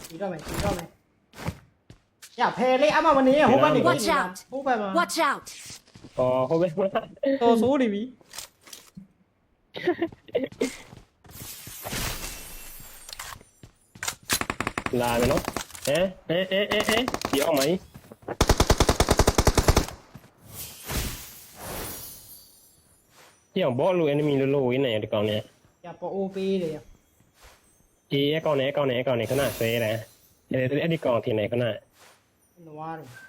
ဒီတော့မယ်ရဖယ်လေးအမမနေဟိုဘက်နေဟိုဘက်မှာ Watch out! อ๋อဟိုဘက်မှာ တော်ဆိုးနေပြီ လာမယ်နော်ဒီအောင်မကြီးဒီအောင်ဘောလို့ enemy လို့ဝေးနေတယ်ဒီကောင်เนี่ย ရပေါ်အိုးပေးတယ်ရ အေးအကောင်နဲ့ခဏဆဲတယ်အဲ့ဒီကောင်ထင်တယ်ခဏ နွားတယ်